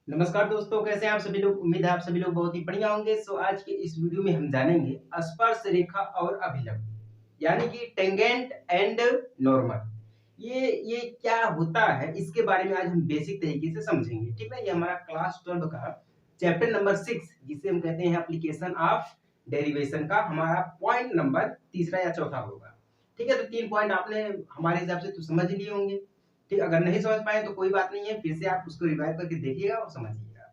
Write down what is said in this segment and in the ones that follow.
नमस्कार दोस्तों, कैसे हैं आप सभी लोग। उम्मीद है आप सभी लोग बहुत ही बढ़िया होंगे। आज के इस वीडियो में हम जानेंगे स्पर्श रेखा और अभिलंब, यानी कि टेंजेंट एंड नॉर्मल। ये क्या होता है, इसके बारे में आज हम बेसिक तरीके से समझेंगे। ठीक है, ये हमारा क्लास 12 का चैप्टर नंबर 6, जिसे हम कहते हैं एप्लीकेशन ऑफ डेरिवेशन का हमारा पॉइंट नंबर तीसरा या चौथा होगा। ठीक है, तो 3 पॉइंट आपने हमारे हिसाब से तो समझ लिए होंगे। ठीक, अगर नहीं समझ पाए तो कोई बात नहीं है, फिर से आप उसको रिवाइव करके देखिएगा और समझिएगा।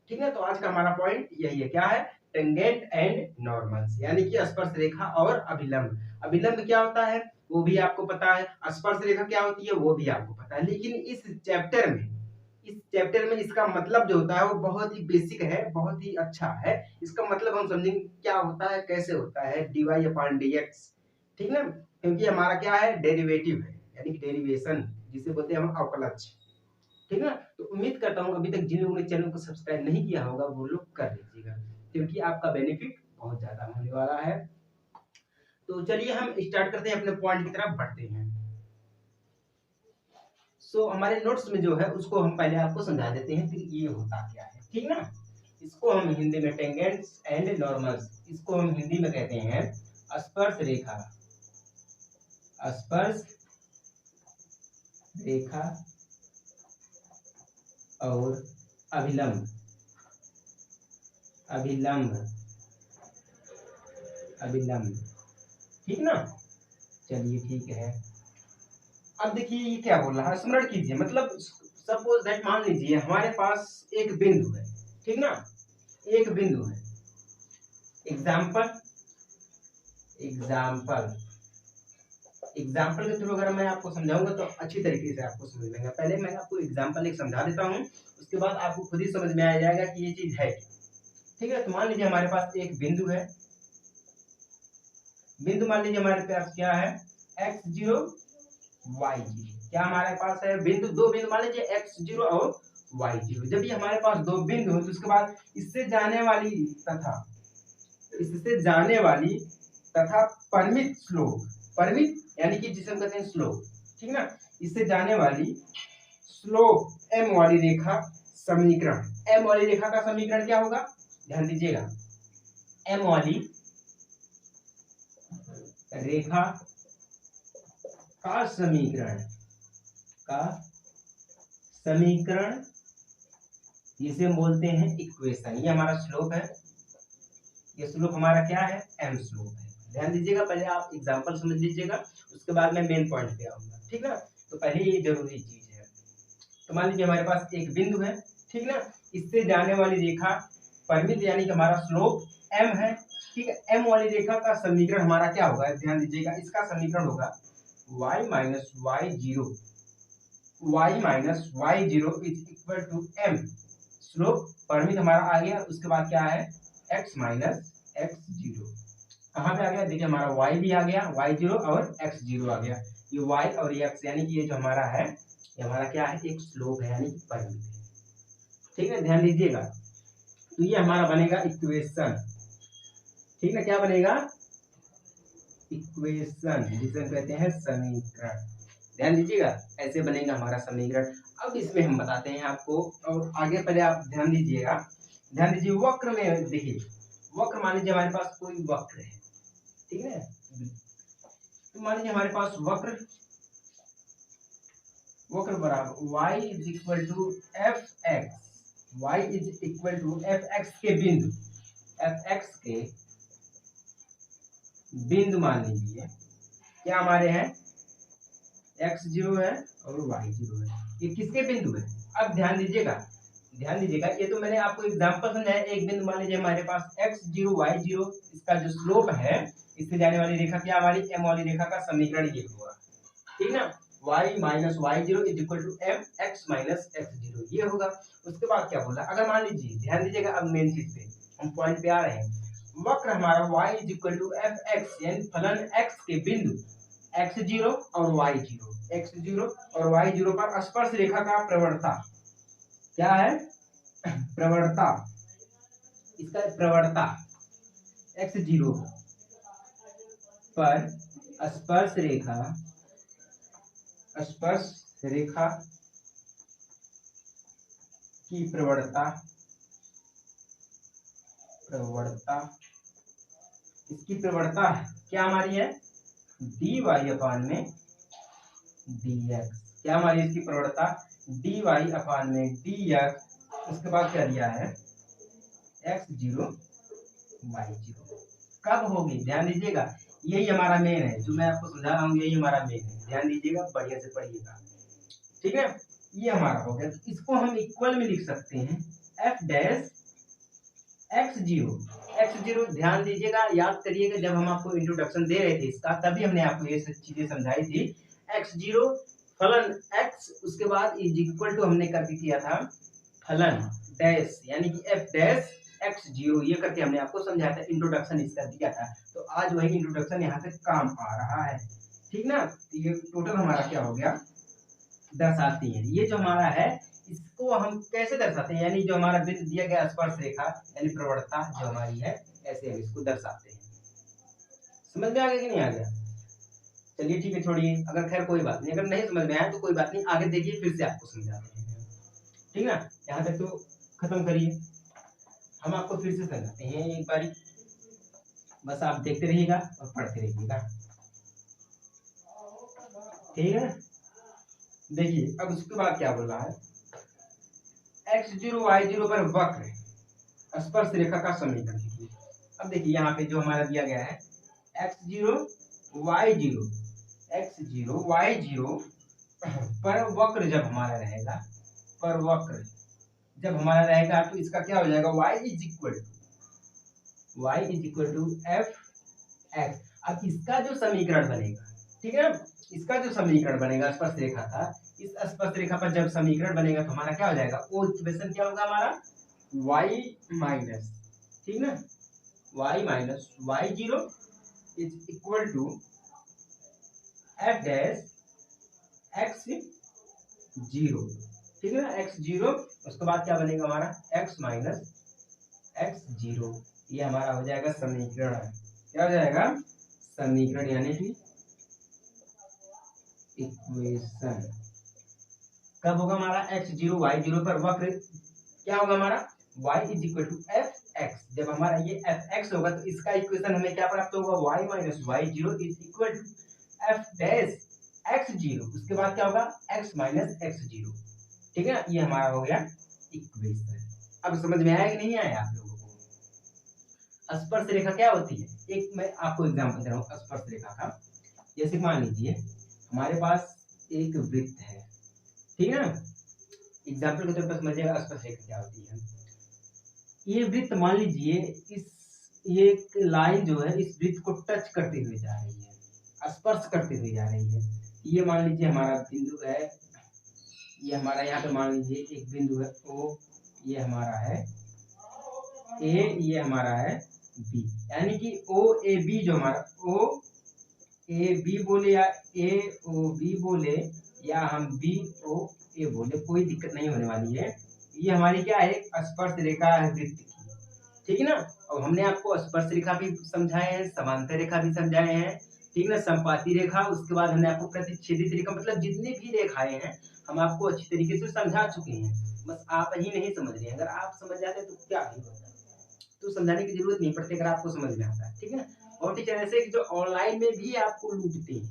ठीक है, तो आज का हमारा पॉइंट यही है, क्या है? टेंजेंट एंड नॉर्मल्स, यानी कि स्पर्श रेखा और अभिलंब। अभिलंब क्या होता है वो भी आपको पता है, स्पर्श रेखा क्या होती है वो भी आपको पता है, लेकिन इस चैप्टर में इसका मतलब जो होता है वो बहुत ही बेसिक है, बहुत ही अच्छा है। इसका मतलब हम समझेंगे क्या होता है, कैसे होता है, dy अपॉन dx। ठीक है, क्योंकि हमारा क्या है, डेरिवेटिव है, यानी कि डेरिवेशन, जिसे बोलते हैं हम अवकलज। ठीक है, तो उम्मीद करता हूँ अभी तक जिन लोगों ने चैनल को सब्सक्राइब नहीं किया होगा वो लोग कर लीजिएगा, क्योंकि आपका बेनिफिट बहुत ज्यादा होने वाला है। तो चलिए हम स्टार्ट करते हैं, अपने पॉइंट की तरफ बढ़ते हैं। हमारे नोट्स में जो है उसको हम पहले आपको समझा देते हैं कि ये होता क्या है। ठीक ना, इसको हम हिंदी में टेंजेंट्स एंड नॉर्मल्स, इसको हम हिंदी में कहते हैं स्पर्श रेखा। स्पर्श रेखा और अभिलंब। अभिलंब अभिलंब ठीक ना। चलिए ठीक है, अब देखिए ये क्या बोल रहा है, स्मरण कीजिए। मतलब सपोज दैट, मान लीजिए हमारे पास एक बिंदु है। ठीक ना, एक बिंदु है। एग्जाम्पल एग्जाम्पल एग्जाम्पल के थ्रू अगर मैं आपको समझाऊंगा तो अच्छी तरीके से आपको समझ में आएगा। पहले मैं आपको एग्जाम्पल एक समझा देता हूँ, उसके बाद आपको खुद ही समझ में आ जाएगा कि ये चीज है क्या। ठीक है, तो मान लीजिए हमारे पास एक बिंदु है। बिंदु मान लीजिए हमारे पास क्या है, x0 y0। क्या हमारे पास है बिंदु, दो बिंदु मान लीजिए x0 और y0। जब ये हमारे पास दो बिंदु हो तो उसके बाद इससे जाने वाली तथा इससे जाने वाली तथा परिमित स्लोप, परिमित यानी कि जिसे हम कहते हैं स्लोप। ठीक ना, इससे जाने वाली स्लोप m वाली रेखा समीकरण। m वाली रेखा का समीकरण क्या होगा, ध्यान दीजिएगा। m वाली रेखा का समीकरण जिसे हम बोलते हैं इक्वेशन। ये हमारा स्लोप है, ये स्लोप हमारा क्या है, m स्लोप है। ध्यान दीजिएगा, पहले आप एग्जांपल समझ लीजिएगा, उसके बाद मैं मेन पॉइंट पे आऊंगा। ठीक ना, तो पहले ये जरूरी चीज है। तो मान लीजिए हमारे पास एक बिंदु है। ठीक ना, इससे जाने वाली रेखा परिमित यानी कि हमारा स्लोप m है। ठीक है, m वाली रेखा का समीकरण हमारा क्या होगा, ध्यान दीजिएगा, इसका समीकरण होगा y minus y zero, is equal to m। Slope परिमित हमारा आ गया, उसके बाद क्या है, x माइनस एक्स जीरो। कहाँ पे आ गया, देखिए हमारा y भी आ गया, y0 और x0 आ गया। ये y और ये x, यानी कि ये जो हमारा है, ये हमारा क्या है, एक स्लोप है, यानी कि परिमित है। ठीक है, ध्यान दीजिएगा। तो ये हमारा बनेगा इक्वेशन। ठीक है, क्या बनेगा, इक्वेशन, जिसे हम कहते हैं समीकरण। ध्यान दीजिएगा, ऐसे बनेगा हमारा समीकरण। अब इसमें हम बताते हैं आपको, और आगे पहले आप ध्यान दीजिएगा। ध्यान दीजिए, वक्र में देखिए, वक्र मान लीजिए हमारे पास कोई वक्र है। ठीक है, तो मान लीजिए हमारे पास वक्र वक्र बराबर y is equal to f x, y is equal to f x के बिंदु, एफ एक्स के बिंदु मान लीजिए क्या हमारे हैं, x0 है और y0 है। ये किसके बिंदु है, अब ध्यान दीजिएगा, ये तो मैंने आपको एग्जांपल समझाया। एक बिंदु मान लीजिए हमारे पास x0 y0, इसका जो स्लोप है, इससे जाने वाली रेखा क्या, हमारी m वाली रेखा का समीकरण ये होगा। ठीक ना, y minus y zero is equal to m x minus x zero, ये होगा। उसके बाद क्या बोला, अगर मान लीजिए, ध्यान दीजिएगा, अब मेन चीज पे हम पॉइंट पे आ रहे हैं। वक्र हमारा y is equal to f x, यानी फलन x के बिंदु x0 और y0, x0 और y0 पर स्पर्श रेखा का प्रवणता क्या है, प्रवणता, इसका प्रवणता x0 पर स्पर्श रेखा की प्रवणता इसकी प्रवणता क्या हमारी है dy अपान में dx। क्या हमारी इसकी प्रवणता dy अपान में dx। उसके बाद क्या दिया है x0 y0। कब होगी ध्यान दीजिएगा, यही हमारा मेन है जो मैं आपको समझा रहा हूँ, यही हमारा मेन है, ध्यान दीजिएगा, बढ़िया से पढ़िएगा, ठीक है। ये हमारा हो गया, तो इसको हम इक्वल में लिख सकते हैं f डैश x0। ध्यान दीजिएगा, याद करिएगा, जब हम आपको इंट्रोडक्शन दे रहे थे इसका तभी हमने आपको ये सब चीजें समझाई थी। x0 फलन x, उसके बाद इज इक्वल टू हमने करके किया था फलन डैश यानी कि f डैश x0, ये करके हमने आपको समझाया था, इंट्रोडक्शन इसका दिया था। तो आज वही इंट्रोडक्शन यहाँ पे काम आ रहा है, ठीक ना। तो ये टोटल हमारा क्या हो गया दर्शाती है। ये जो हमारा है इसको हम कैसे दर्शाते हैं, यानी जो हमारा वृत्त दिया गया स्पर्श रेखा यानी प्रवणता जो हमारी है, ऐसे हम इसको दर्शाते हैं। समझ में आ गया कि नहीं आ गया? चलिए ठीक है, छोड़िए, अगर खैर कोई बात नहीं, अगर नहीं समझ में आया तो कोई बात नहीं, आगे देखिए फिर से आपको समझाते हैं, ठीक ना। यहाँ तक तो खत्म करिए, हम आपको फिर से समझाते हैं एक बारी, बस आप देखते रहिएगा और पढ़ते रहिएगा, ठीक है। देखिए अब उसके बाद क्या बोल रहा है, x0 y0 पर वक्र स्पर्श रेखा का समीकरण लिखिए। अब देखिए यहाँ पे जो हमारा दिया गया है x0 y0 पर वक्र जब हमारा रहेगा, पर वक्र जब हमारा रहेगा तो इसका क्या हो जाएगा y is equal to f x. अब इसका जो समीकरण बनेगा, ठीक है, इसका जो समीकरण बनेगा स्पर्श रेखा का, इस स्पर्श रेखा पर जब समीकरण बनेगा तो हमारा क्या हो जाएगा, वो इक्वेशन क्या होगा हमारा y माइनस, ठीक ना, y माइनस y0 is equal to f dash x0, ठीक है ना, x0। उसके बाद क्या बनेगा हमारा x माइनस x0, ये हमारा हो जाएगा समीकरण। क्या हो जाएगा समीकरण यानी कि इक्वेशन। कब होगा हमारा x0 y0 पर वक्र क्या होगा हमारा y is equal to f x. जब हमारा ये एफ एक्स होगा तो इसका इक्वेशन हमें क्या प्राप्त होगा y माइनस y0 is equal to f dash x0। उसके बाद क्या होगा x माइनस x0, ठीक है, ये हमारा हो गया इक्वेशन। अब समझ में आया कि नहीं आया आप लोगों को? स्पर्श रेखा क्या होती है, एक मैं आपको एग्जांपल दे रहा हूँ स्पर्श रेखा का। जैसे मान लीजिए हमारे पास एक वृत्त है, ठीक है ना, एग्जांपल के तौर पर समझिएगा स्पर्श रेखा क्या होती है। ये वृत्त मान लीजिए ये एक लाइन जो है इस वृत्त को टच करते हुए जा रही है, स्पर्श करते हुए जा रही है। ये मान लीजिए हमारा बिंदु है, ये हमारा यहाँ पे मान लीजिए एक बिंदु है O, ये हमारा है A, ये हमारा है B, यानी कि OAB जो हमारा OAB बोले या AOB बोले या हम BOA बोले, कोई दिक्कत नहीं होने वाली है। ये हमारी क्या है स्पर्श रेखा है वृत्त की, ठीक है ना। और हमने आपको स्पर्श रेखा भी समझाए हैं, समांतर रेखा भी समझाए हैं, ठीक ना, संपाती रेखा, उसके बाद हमने आपको प्रतिच्छेदित रेखा, मतलब जितनी भी रेखाएं हैं हम आपको अच्छी तरीके से समझा चुके हैं, बस आप ही नहीं समझ रहे हैं। अगर आप समझ जाते तो क्या ही होता, तो समझाने की जरूरत नहीं पड़ती अगर आपको समझ में आता है, ठीक है। और टीचर ऐसे जो ऑनलाइन में भी आपको लूटते हैं,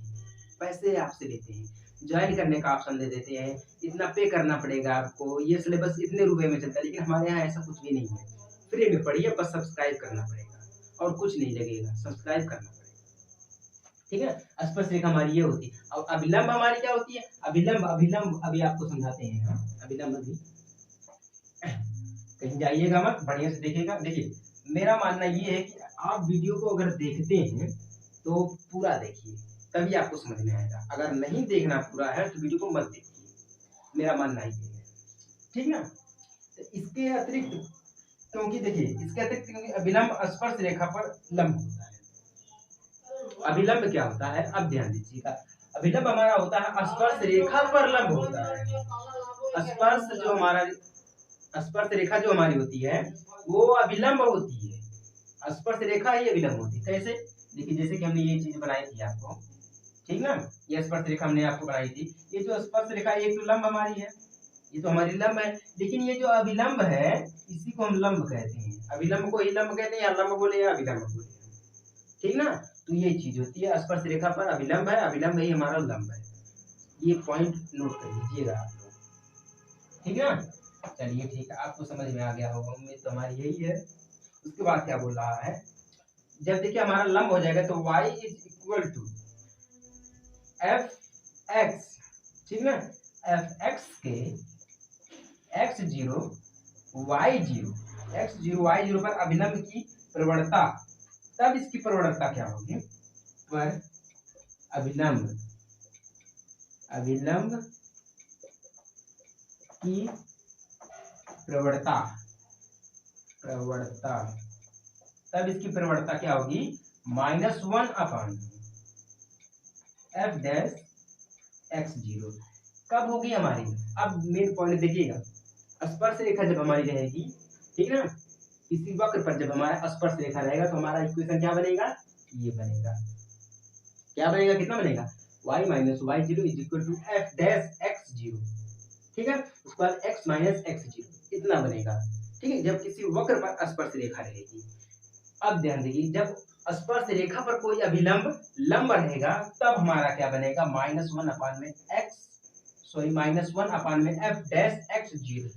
पैसे आपसे लेते हैं, ज्वाइन करने का ऑप्शन दे देते हैं, इतना पे करना पड़ेगा आपको, ये सिलेबस इतने रुपए में चलता है, लेकिन हमारे यहाँ ऐसा कुछ भी नहीं है, फ्री में पढ़िए, बस सब्सक्राइब करना पड़ेगा और कुछ नहीं लगेगा, सब्सक्राइब करना पड़ेगा, ठीक है। स्पर्श रेखा हमारी ये होती है। और अभिलंब हमारी क्या होती है, अभिलंब अभी आपको समझाते हैं हम, अभिलंब अभी कहीं जाइएगा मत, बढ़िया से देखिएगा। देखिए मेरा मानना ये है कि आप वीडियो को अगर देखते हैं तो पूरा देखिए, तभी आपको समझ में आएगा। अगर नहीं देखना पूरा है तो वीडियो को मत देखिए, मेरा मानना ये है, ठीक ना। तो इसके अतिरिक्त क्योंकि देखिए इसके अतिरिक्त क्योंकि अभिलंब स्पर्श रेखा पर लंब होता है। अभिलंब क्या होता है, अब ध्यान दीजिएगा, अभिलंब हमारा होता है स्पर्श रेखा पर लंब होता है। स्पर्श जो हमारा स्पर्श रेखा जो हमारी होती है वो अभिलंब होती है, स्पर्श रेखा ही अभिलंब होती है। कैसे, देखिए जैसे कि हमने ये चीज बनाई थी आपको, ठीक ना, ये स्पर्श रेखा हमने आपको बनाई थी। ये जो स्पर्श रेखा एक तो लंब हमारी है, ये तो हमारी लंब है, लेकिन ये जो अभिलंब है इसी को हम लंब कहते हैं। अभिलंब को ही लंब कहते हैं, या लंब बोले या अभिलंब बोले, ठीक ना। तो ये चीज होती है, स्पर्श रेखा पर अभिलंब है, अभिलंब ही हमारा लंब है। ये पॉइंट नोट कर लीजिएगा आप लोग, ठीक है ना। चलिए ठीक है, आपको समझ में आ गया होगा, उम्मीद तो हमारी यही है। उसके बाद क्या बोल रहा है, जब देखिए हमारा लंब हो जाएगा तो y is equal to f x, ठीक ना। एफ एक्स के x zero y zero, x zero y zero पर अभिलंब की प्रवणता, तब इसकी प्रवणता क्या होगी, पर अभिलंब, अभिलंब की प्रवणता, प्रवणता, तब इसकी प्रवणता क्या होगी, -1 upon F dash x zero. कब होगी हमारी, अब मेन पॉइंट देखिएगा, स्पर्श रेखा जब हमारी रहेगी, ठीक ना, किसी वक्र पर जब हमारा स्पर्श रेखा रहेगा तो हमारा इक्वेशन क्या बनेगा, ये बनेगा, क्या बनेगा, कितना बनेगा, y minus y zero is equal to f dash x zero, ठीक है। उसके बाद x माइनस एक्स जीरो इतना बनेगा, ठीक है, जब किसी वक्र पर स्पर्श रेखा रहेगी। अब ध्यान दीजिए, जब स्पर्श रेखा पर कोई अभिलंब लंब रहेगा तब हमारा क्या बनेगा, -1 अपान में x, सॉरी -1 अपान में f डैश x जीरो,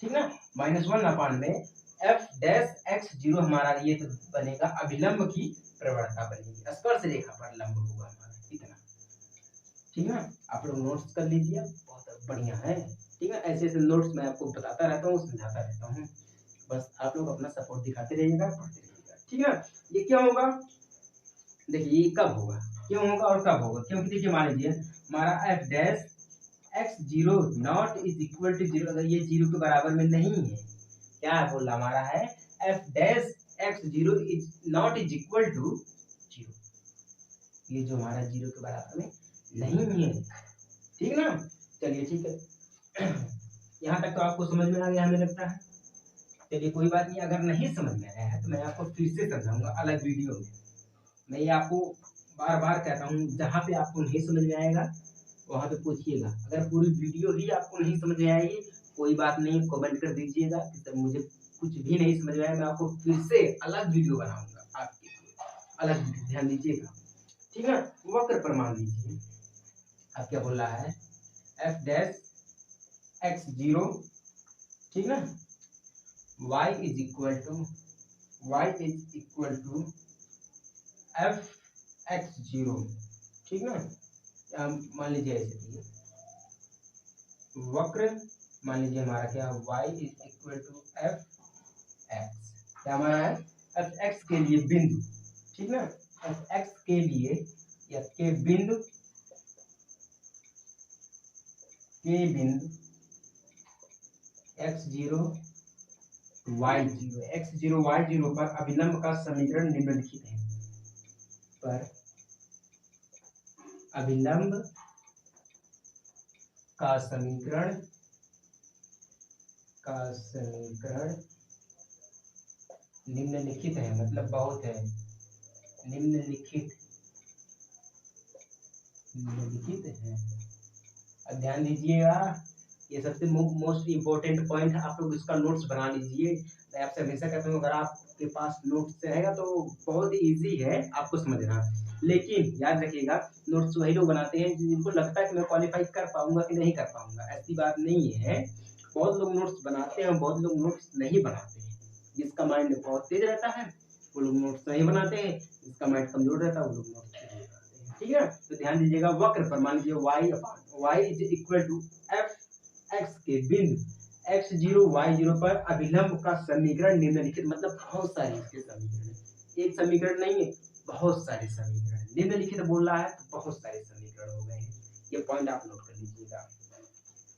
ठीक ना। -1 अपान में f डैश x जीरो हमारा ये तो बनेगा अभिलंब की प्रवणता बनेगी, स्पर्श रेखा पर लंब होगा हमारा इतना, ठीक ना। आप लोग नोट्स कर लीजिए, बहुत बढ़िया है, ठीक है। ऐसे ऐसे नोट्स मैं आपको बताता रहता हूँ, समझाता रहता हूँ, बस आप लोग अपना सपोर्ट दिखाते रहिएगा, पढ़ते रहिएगा, ठीक है। ये क्या होगा, देखिए ये कब होगा, क्यों होगा और कब होगा, क्योंकि देखिए मान लीजिए हमारा f dash x zero not is equal to zero, अगर ये जीरो के बराबर में नहीं है, क्या बोल रहा हमारा है, f dash x zero is not is equal to zero, ये जो हमारा जीरो के बराबर में नहीं है, ठीक ना। चलिए ठीक है, यहाँ तक तो आपको समझ में आ गया हमें लगता है। चलिए कोई बात नहीं, अगर नहीं समझ में आया है तो मैं आपको फिर से समझाऊंगा अलग वीडियो में। मैं ये आपको बार बार कहता हूँ, जहाँ पे आपको नहीं समझ में आएगा वहाँ पे पूछिएगा, अगर पूरी वीडियो ही आपको नहीं समझ में आएगी कोई बात नहीं, कमेंट कर दीजिएगा कि मुझे कुछ भी नहीं समझ में आया, मैं आपको फिर से अलग वीडियो बनाऊंगा आपके लिए, अलग वीडियो, ध्यान दीजिएगा, ठीक है। वक्र पर मान लीजिए आप क्या बोल रहा है, एफ डैश एक्स जीरो, ठीक ना, y is equal to f x zero, ठीक ना। मान लीजिए ऐसे वक्र, मान लीजिए हमारा क्या y is equal to f x, क्या हमारा है, एफ एक्स के लिए बिंदु, ठीक ना, एफ एक्स के लिए या के बिंदु, x zero y zero, x zero y zero पर अभिलंब का समीकरण निम्नलिखित है, पर अभिलंब का समीकरण निम्नलिखित है, मतलब बहुत है, निम्नलिखित है। अब ध्यान दीजिएगा, ये सबसे मोस्ट इम्पोर्टेंट पॉइंट है, आप लोग इसका नोट्स बना लीजिए। मैं आपसे हमेशा कहता हूँ अगर आपके पास नोट्स रहेगा तो बहुत इजी है आपको समझना, लेकिन याद रखिएगा नोट्स वही लोग बनाते हैं जिनको लगता है कि मैं क्वालिफाई कर पाऊंगा कि नहीं कर पाऊंगा, ऐसी बात नहीं है। बहुत लोग नोट्स बनाते हैं, बहुत लोग नोट्स नहीं बनाते हैं, जिसका माइंड बहुत तेज रहता है वो लोग नोट्स नहीं बनाते हैं, जिसका माइंड कमजोर रहता है वो लोग नोट्स नहीं बनाते हैं, ठीक है। तो ध्यान दीजिएगा, वक्र पर मान लीजिए y is equal to f x के बिंदु एक्स जीरो वाई जीरो पर अभिलंब का समीकरण निम्नलिखित, मतलब बहुत सारे इसके समीकरण, एक समीकरण नहीं है, बहुत सारे समीकरण निम्नलिखित बोल रहा है तो बहुत सारे समीकरण हो गए हैं, ये पॉइंट आप नोट कर लीजिएगा,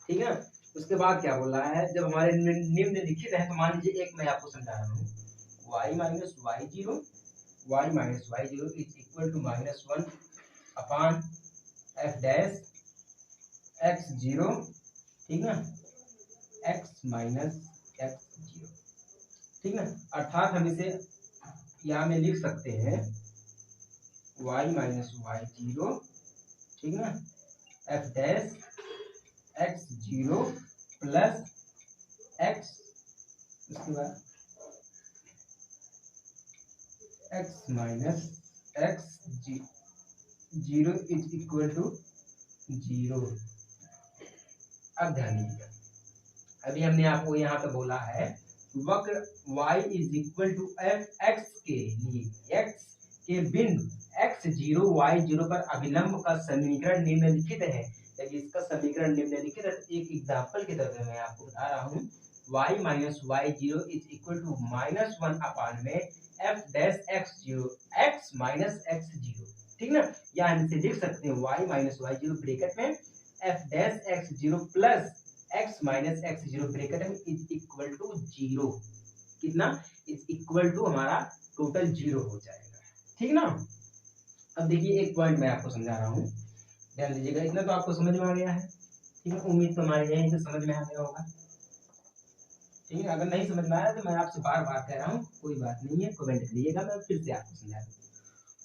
ठीक है। उसके बाद क्या बोल रहा है, जब हमारे निम्नलिखित है तो मान लीजिए एक मैं आपको समझा रहा हूँ, y minus y zero is equal to -1 upon f dash x zero, ठीक ना, x माइनस एक्स जीरो, ठीक ना। अर्थात हम इसे यहाँ में लिख सकते हैं y माइनस वाई जीरो, ठीक ना, f dash x zero plus x, उसके बाद x minus x zero is equal to zero. अब ध्यान दीजिएगा, अभी हमने आपको यहाँ पे बोला है वक्र y is equal to f x के लिए x के बिंदु x0 y0 पर अभिलंब का समीकरण निम्नलिखित है। यदि इसका समीकरण निम्नलिखित है, एक एग्जांपल के तौर पे मैं आपको बता रहा हूँ, y माइनस y0 is equal to -1 upon में f dash x0 x minus x0, ठीक ना। या हम इसे लिख सकते हैं y माइनस y0 ब्रैकेट में f dash x0 plus x minus x0 bracket में इज इक्वल टू जीरो। कितना? इज इक्वल टू हमारा टोटल जीरो हो जाएगा, ठीक ना। अब देखिए एक पॉइंट मैं आपको समझा रहा हूँ, ध्यान दीजिएगा। इतना तो आपको समझ में आ गया है, ठीक है। उम्मीद तो हमारे यहीं से समझ में आ गया होगा, ठीक है। अगर नहीं समझ में आया तो मैं आपसे बार बार कह रहा हूँ, कोई बात नहीं है, कमेंट करिएगा, मैं फिर से आपको समझा दूँ।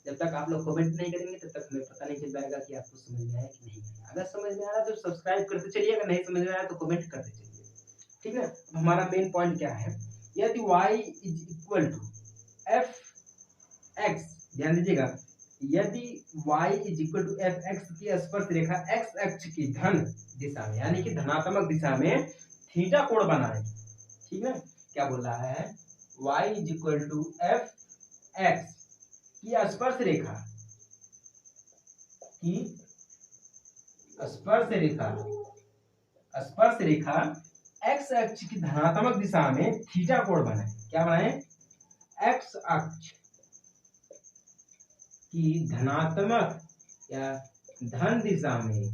जब तक आप लोग कमेंट नहीं करेंगे तब तक हमें पता नहीं चल पाएगा कि आपको समझ में आया कि नहीं आया। अगर समझ में आया तो सब्सक्राइब करते चलिए, अगर नहीं समझ में आया तो कमेंट करते चलिए, ठीक है। हमारा मेन पॉइंट क्या है, यदि y is equal to f x, ध्यान दीजिएगा, यदि y is equal to f x की स्पर्श रेखा x अक्ष की धन दिशा में यानी कि धनात्मक दिशा में थीटा कोण बनाए, ठीक है। क्या बोल रहा है, y is equal to f x की स्पर्श रेखा x अक्ष की धनात्मक दिशा में थीटा कोण बनाए। क्या बनाए? x अक्ष की धनात्मक या धन दिशा में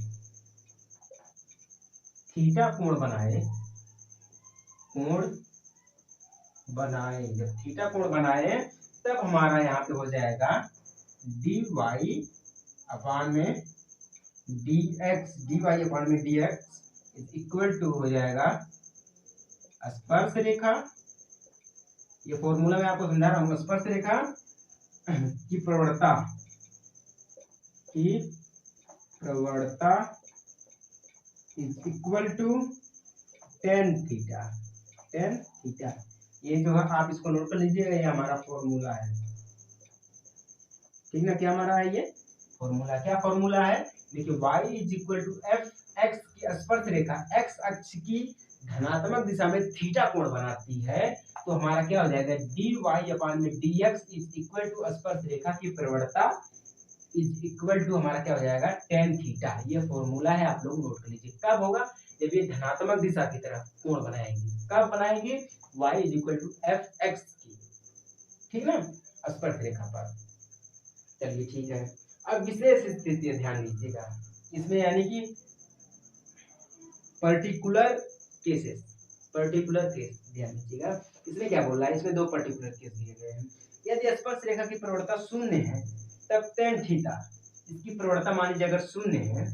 थीटा कोण बनाए, जब थीटा कोण बनाए तब हमारा यहाँ पे हो जाएगा dy अपान में dx, इज इक्वल टू हो जाएगा स्पर्श रेखा। ये फॉर्मूला मैं आपको समझा रहा हूँ, स्पर्श रेखा की प्रवणता is equal to tan theta. ये जो है आप इसको नोट कर लीजिएगा, ये हमारा फॉर्मूला है, ठीक ना। क्या हमारा है ये फॉर्मूला? क्या फॉर्मूला है? देखिए y is equal to f x की स्पर्श रेखा x अक्ष की धनात्मक दिशा में थीटा कोण बनाती है, तो हमारा क्या हो जाएगा, dy अपान में dx इज इक्वल टू स्पर्श रेखा की प्रवणता इज इक्वल टू हमारा क्या हो जाएगा, tan थीटा। ये फॉर्मूला है, आप लोग नोट कर लीजिए। कब होगा? जब ये धनात्मक दिशा की तरफ कोण बनाएंगे। कब बनाएंगे? y is equal to f x की, ठीक ना, स्पर्श रेखा पर। चलिए ठीक है। अब विशेष स्थिति ध्यान दीजिएगा इसमें, यानी कि पर्टिकुलर केस ध्यान दीजिएगा। इसमें क्या बोल रहा है, इसमें दो पर्टिकुलर केस दिए गए हैं। यदि स्पर्श रेखा की प्रवणता शून्य है तब tan थीटा, इसकी प्रवणता मान लीजिए अगर शून्य है,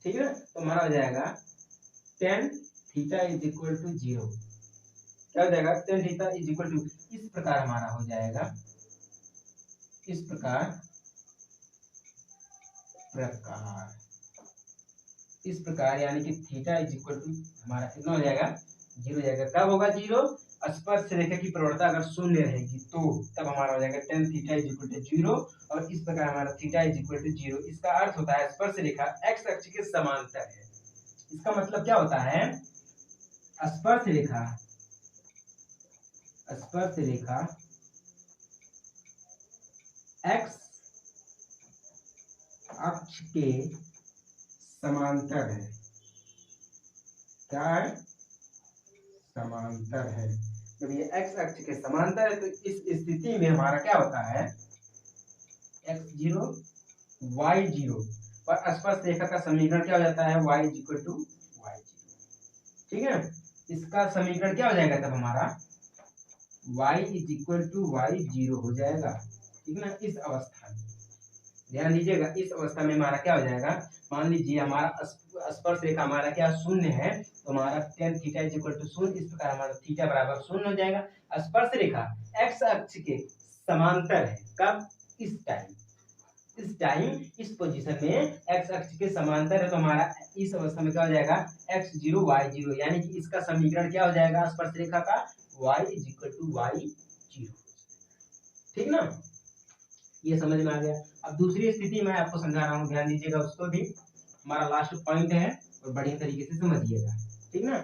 ठीक है, तो हमारा हो जाएगा tan theta is equal to zero. क्या हो जाएगा? tan theta is equal to, इस प्रकार हमारा हो जाएगा, इस प्रकार यानी कि थीटा इज इक्वल टू हमारा कितना हो जाएगा, जीरो हो जाएगा। कब होगा जीरो? स्पर्श रेखा की प्रवणता अगर शून्य रहेगी तो तब हमारा हो जाएगा tan theta is equal to zero, और इस प्रकार हमारा theta is equal to zero. इसका अर्थ होता है स्पर्श रेखा x अक्ष के समांतर है। इसका मतलब क्या होता है, स्पर्श रेखा x अक्ष के समांतर है। क्या है? समांतर है। जब ये x अक्ष के समांतर है तो इस स्थिति में हमारा क्या होता है, x0 y0 पर स्पर्श रेखा का समीकरण क्या हो जाता है, y is equal to y0, ठीक है। इसका समीकरण क्या हो जाएगा तब हमारा, y is equal to y0 हो जाएगा, ठीक है ना। इस अवस्था में ध्यान दीजिएगा, इस अवस्था में हमारा क्या हो जाएगा, मान लीजिए हमारा स्पर्श रेखा हमारा क्या शून्य है, तो हमारा tan theta is equal to शून्य, इस प्रकार हमारा थीटा बराबर शून्य हो जाएगा। स्पर्श रेखा x अक्ष के समांतर है। कब? इस टाइम, इस टाइम इस पोजीशन में एक्स अक्ष के समांतर है, तो हमारा इस अवस्था में क्या हो जाएगा, x0 y0, यानी कि इसका समीकरण क्या हो जाएगा स्पर्श रेखा का, y = y0। ठीक ना, ये समझ में आ गया। अब दूसरी स्थिति मैं आपको समझा रहा हूँ, ध्यान दीजिएगा उसको भी, हमारा लास्ट पॉइंट है और बढ़िया तरीके से समझिएगा। ठीक ना,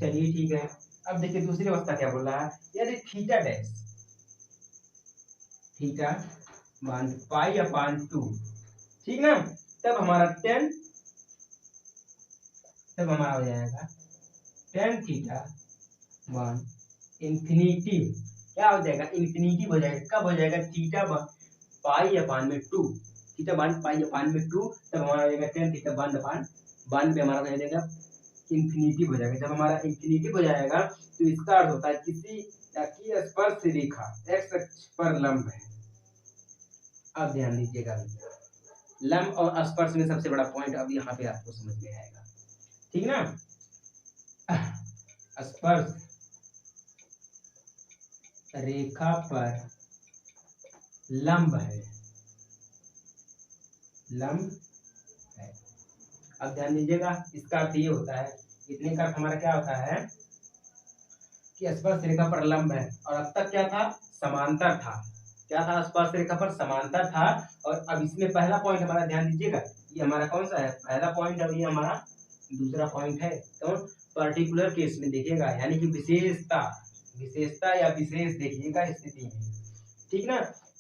चलिए ठीक है। अब देखिए दूसरी अवस्था क्या बोल रहा है, यदि थीटा डैश थीटा मान π/2, ठीक ना, तब हमारा हो जाएगा tan थीटा मान इंफिनिटी, क्या हो जाएगा, इंफिनिटी हो जाएगा। कब हो जाएगा, थीटा π/2, थीटा π/2, तब हमारा हो जाएगा tan थीटा 1/1 पे हमारा हो जाएगा इंफिनिटी हो जाएगा। जब हमारा इंफिनिटी हो जाएगा तो इसका अर्थ होता है किसी की स्पर्श रेखा एक्स अक्ष पर लंब है। अब ध्यान दीजिएगा, लंब और स्पर्श में सबसे बड़ा पॉइंट अब यहाँ पे आपको समझ में आएगा। ठीक ना, स्पर्श रेखा पर लंब है, लंब है। अब ध्यान दीजिएगा, इसका अर्थ ये होता है, इतने का अर्थ हमारा क्या होता है कि स्पर्श रेखा पर लंब है, और अब तक क्या था, समांतर था। क्या था, स्पर्श रेखा पर समांतर था। और अब इसमें पहला पॉइंट हमारा, ध्यान दीजिएगा, ये हमारा कौन सा है, पहला पॉइंट, और ये हमारा दूसरा पॉइंट है। तो पर्टिकुलर केस में देखिएगा, यानी कि विशेषता या विशेष देखिएगा स्थिति में। ठीक ना,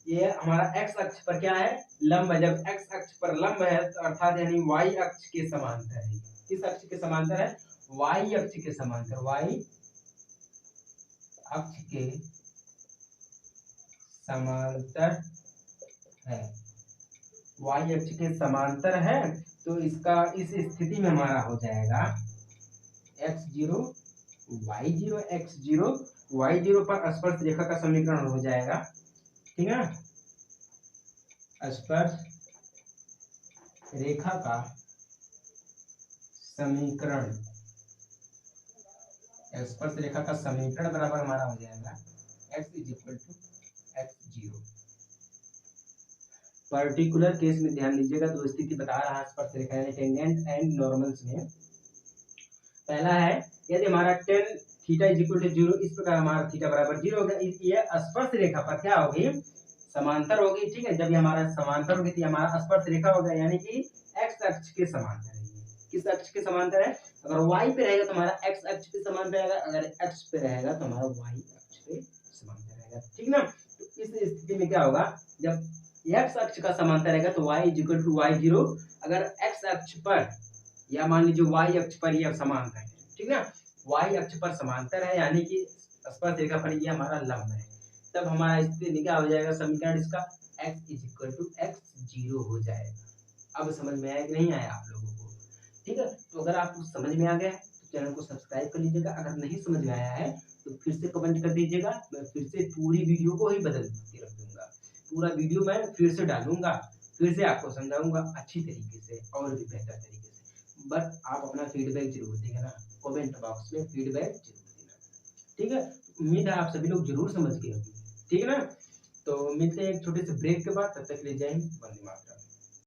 ये हमारा एक्स अक्ष पर क्या है, लंब है। जब एक्स अक्ष पर लंब है तो अर्थात यानी वाई अक्ष के समांतर है। किस अक्ष के समांतर है, वाई अक्ष के समांतर, वाई अक्ष के समांतर है, वाई अक्ष के समांतर है। तो इसका इस स्थिति में हमारा हो जाएगा x0 y0, x0 y0 पर स्पर्श रेखा का समीकरण हो जाएगा। ठीक है, स्पर्श रेखा का समीकरण, स्पर्श रेखा का समीकरण बराबर हमारा हो जाएगा x = x0। पर्टिकुलर केस में ध्यान दीजिएगा, दो स्थिति बता रहा है स्पर्श रेखा यानी टेंजेंट एंड नॉर्मल्स में। पहला है, यदि हमारा tan थीटा = 0, इस प्रकार हमारा थीटा बराबर 0 होगा, ये स्पर्श रेखा पर क्या होगी, समांतर होगी। ठीक है, जब ये हमारा समांतर होगी तो हमारा स्पर्श रेखा होगा, यानी कि एक्स अक्ष के समांतर है। किस अक्ष के समांतर है, अगर y पे रहेगा तो हमारा x अक्ष के समांतर रहेगा, अगर x पे रहेगा तो हमारा y अक्ष के समांतर रहेगा। ठीक ना, तो इस स्थिति में क्या होगा, जब x अक्ष का समांतर रहेगा तो y = y0, अगर x अक्ष पर या मान लीजिए y अक्ष पर यह समांतर है। ठीक ना, y अक्ष पर समांतर है, यानी कि स्पर्श रेखा पर ये हमारा लंब है, तब हमारा स्थिति क्या हो जाएगा, समीकरण इसका x = x0 हो जाएगा। अब समझ में आया कि नहीं आया आप लोगों को? ठीक है, तो अगर आपको समझ में आ गया है तो चैनल को सब्सक्राइब कर लीजिएगा। अगर नहीं समझ में आया है तो फिर से कमेंट कर दीजिएगा, मैं फिर से पूरी वीडियो को ही बदल के रख दूंगा। पूरा वीडियो मैं फिर से डालूंगा, फिर से आपको समझाऊंगा अच्छी तरीके से और भी बेहतर तरीके से। बट आप अपना फीडबैक जरूर देना ना, कमेंट बॉक्स में फीडबैक जरूर देना। ठीक है, उम्मीद है आप सभी लोग जरूर समझ गए होंगे। ठीक है ना, तो मिलते हैं एक छोटे से ब्रेक के बाद, तब तक के लिए जय हिंद, वंदे मातरम।